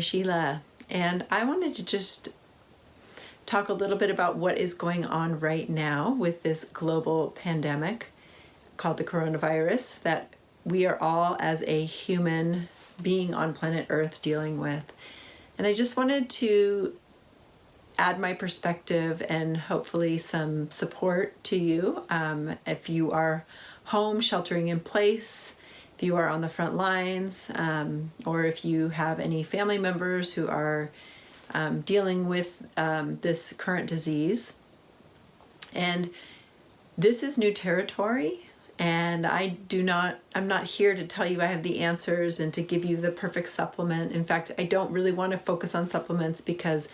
Sheila, and I wanted to just talk a little bit about what is going on right now with this global pandemic called the coronavirus that we are all, as a human being on planet Earth, dealing with. And I just wanted to add my perspective and hopefully some support to you if you are home sheltering in place, if you are on the front lines, or if you have any family members who are dealing with this current disease. And this is new territory, and I'm not here to tell you I have the answers and to give you the perfect supplement. In fact, I don't really want to focus on supplements because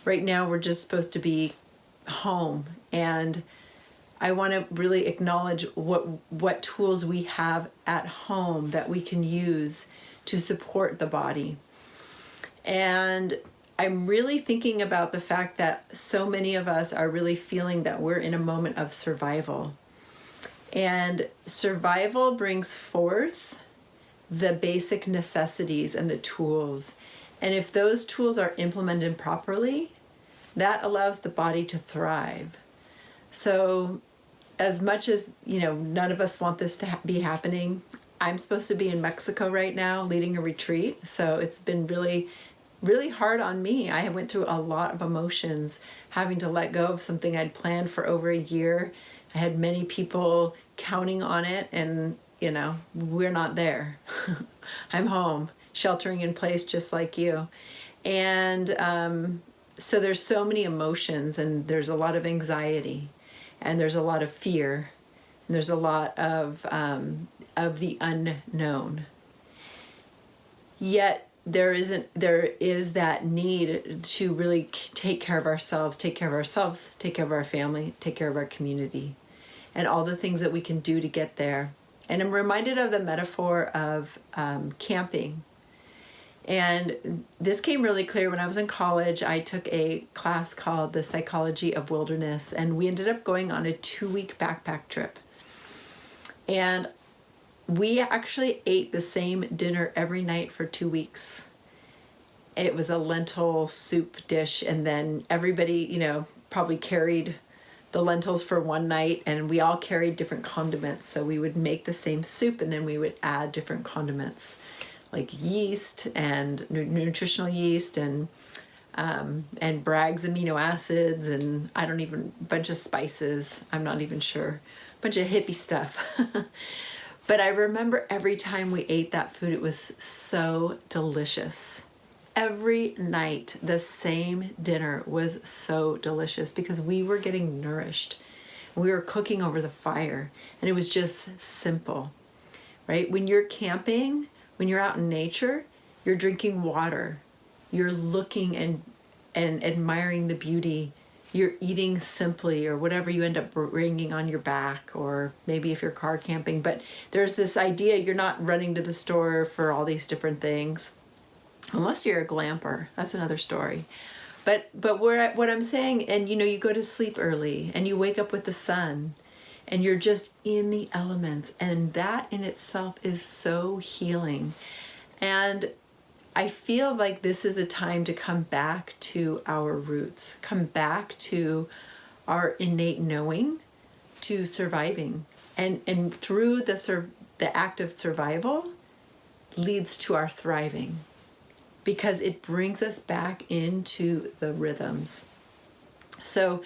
right now we're just supposed to be home, and I want to really acknowledge what tools we have at home that we can use to support the body. And I'm really thinking about the fact that so many of us are really feeling that we're in a moment of survival. And survival brings forth the basic necessities and the tools. And if those tools are implemented properly, that allows the body to thrive. So as much as, none of us want this to be happening, I'm supposed to be in Mexico right now leading a retreat. So it's been really, really hard on me. I went through a lot of emotions, having to let go of something I'd planned for over a year. I had many people counting on it, and, we're not there. I'm home, sheltering in place just like you. And so there's so many emotions, and there's a lot of anxiety, and there's a lot of fear, and there's a lot of the unknown. Yet there is that need to really take care of ourselves, take care of our family, take care of our community, and all the things that we can do to get there. And I'm reminded of the metaphor of camping. And this came really clear when I was in college. I took a class called The Psychology of Wilderness, and we ended up going on a 2-week backpack trip. And we actually ate the same dinner every night for 2 weeks. It was a lentil soup dish, and then everybody, probably carried the lentils for one night, and we all carried different condiments. So we would make the same soup, and then we would add different condiments like yeast and nutritional yeast and Bragg's amino acids, and bunch of spices. I'm not even sure, bunch of hippie stuff. But I remember every time we ate that food, it was so delicious. Every night, the same dinner was so delicious because we were getting nourished. We were cooking over the fire, and it was just simple, right? When you're camping, when you're out in nature, you're drinking water. You're looking and admiring the beauty. You're eating simply, or whatever you end up bringing on your back, or maybe if you're car camping. But there's this idea you're not running to the store for all these different things. Unless you're a glamper, that's another story. But what I'm saying, and you go to sleep early and you wake up with the sun and you're just in the elements, and that in itself is so healing. And I feel like this is a time to come back to our roots, come back to our innate knowing, to surviving. And through the act of survival leads to our thriving, because it brings us back into the rhythms. So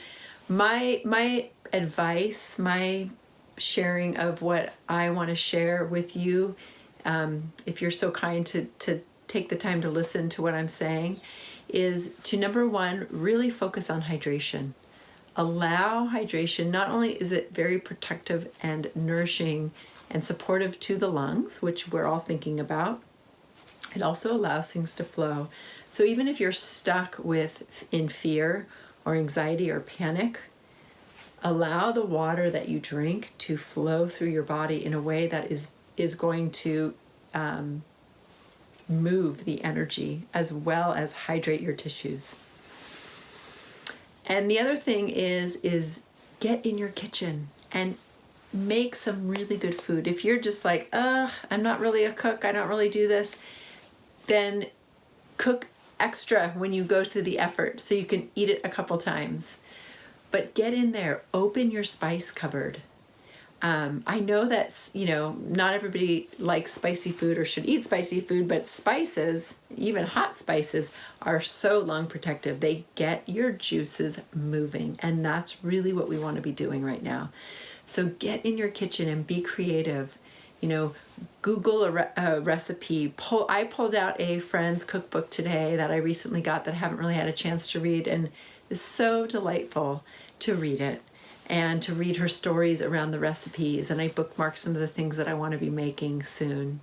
my advice, my sharing of what I want to share with you, if you're so kind to take the time to listen to what I'm saying, is to, number one, really focus on hydration. Allow hydration. Not only is it very protective and nourishing and supportive to the lungs, which we're all thinking about, it also allows things to flow. So even if you're stuck in fear or anxiety or panic, allow the water that you drink to flow through your body in a way that is going to move the energy as well as hydrate your tissues. And the other thing is get in your kitchen and make some really good food. If you're just like, I'm not really a cook, I don't really do this, then cook extra when you go through the effort so you can eat it a couple times. But get in there, open your spice cupboard. I know that's, not everybody likes spicy food or should eat spicy food, but spices, even hot spices, are so lung protective. They get your juices moving, and that's really what we want to be doing right now. So get in your kitchen and be creative. Google a recipe. I pulled out a friend's cookbook today that I recently got that I haven't really had a chance to read, and it's so delightful to read it and to read her stories around the recipes. And I bookmarked some of the things that I want to be making soon.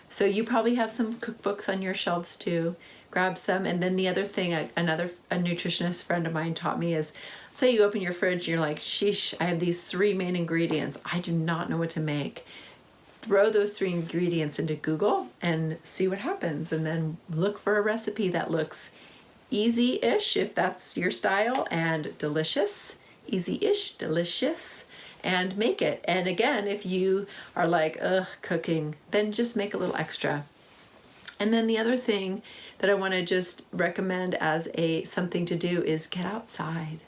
So you probably have some cookbooks on your shelves too. Grab some. And then the other thing, a nutritionist friend of mine taught me is, say you open your fridge and you're like, sheesh, I have these 3 main ingredients. I do not know what to make. Throw those 3 ingredients into Google and see what happens. And then look for a recipe that looks easy-ish, if that's your style, and delicious. Easy-ish, delicious, and make it. And again, if you are like, ugh, cooking, then just make a little extra. And then the other thing that I want to just recommend as something to do is get outside.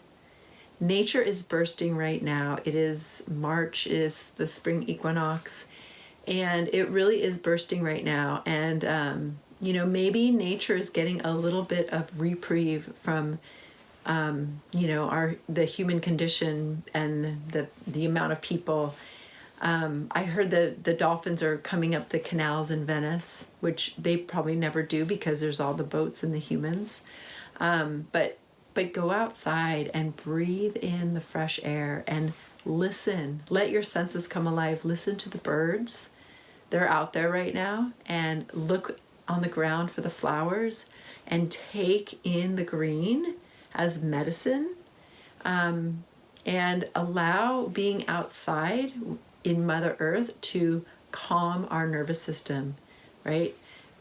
Nature is bursting right now. It is March, it is the spring equinox, and it really is bursting right now. And maybe nature is getting a little bit of reprieve from the human condition and the amount of people. I heard the dolphins are coming up the canals in Venice, which they probably never do because there's all the boats and the humans. But go outside and breathe in the fresh air and listen. Let your senses come alive. Listen to the birds. They're out there right now, and look on the ground for the flowers and take in the green as medicine, and allow being outside in Mother Earth to calm our nervous system, right?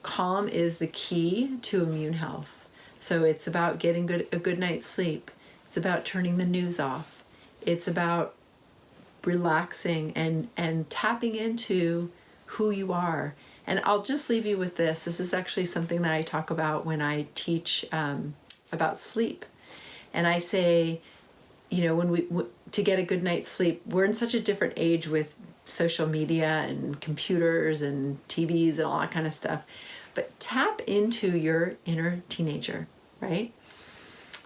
Calm is the key to immune health. So it's about getting a good night's sleep. It's about turning the news off. It's about relaxing and tapping into who you are. And I'll just leave you with this. This is actually something that I talk about when I teach about sleep. And I say, to get a good night's sleep, we're in such a different age with social media and computers and TVs and all that kind of stuff. But tap into your inner teenager, right?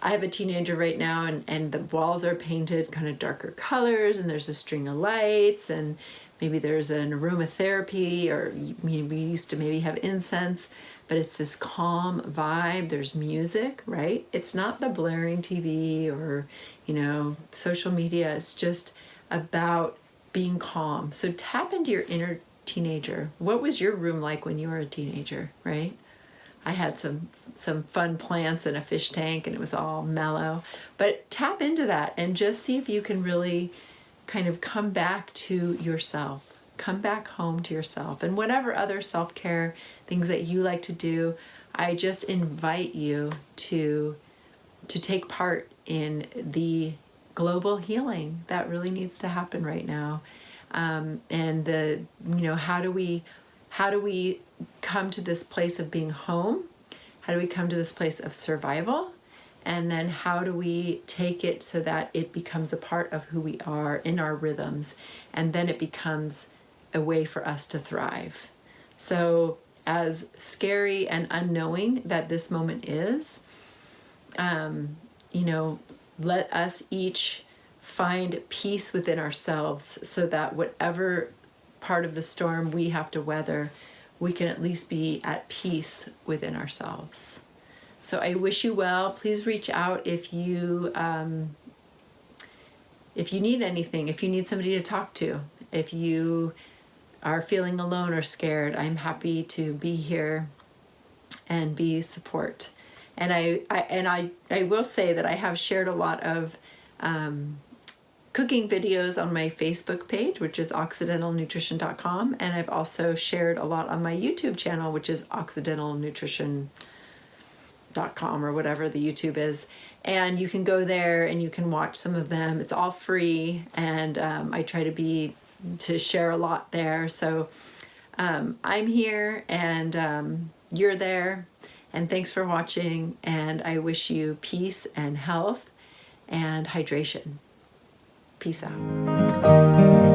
I have a teenager right now, and the walls are painted kind of darker colors, and there's a string of lights, and maybe there's an aromatherapy, or we used to maybe have incense, but it's this calm vibe. There's music, right? It's not the blaring TV or, social media. It's just about being calm. So tap into your inner teenager. What was your room like when you were a teenager, right? I had some fun plants and a fish tank, and it was all mellow. But tap into that and just see if you can really kind of come back to yourself. Come back home to yourself. And whatever other self-care things that you like to do, I just invite you to take part in the global healing that really needs to happen right now. And how do we come to this place of being home? How do we come to this place of survival? And then how do we take it so that it becomes a part of who we are in our rhythms, and then it becomes a way for us to thrive. So as scary and unknowing that this moment is, let us each find peace within ourselves so that whatever part of the storm we have to weather, we can at least be at peace within ourselves. So I wish you well. Please reach out if you need anything, if you need somebody to talk to, if you are feeling alone or scared. I'm happy to be here and be support. And I will say that I have shared a lot of cooking videos on my Facebook page, which is occidentalnutrition.com, and I've also shared a lot on my YouTube channel, which is occidentalnutrition.com or whatever the YouTube is. And you can go there and you can watch some of them. It's all free, and I try to share a lot there. So I'm here, and you're there, And thanks for watching, and I wish you peace and health and hydration. Peace out.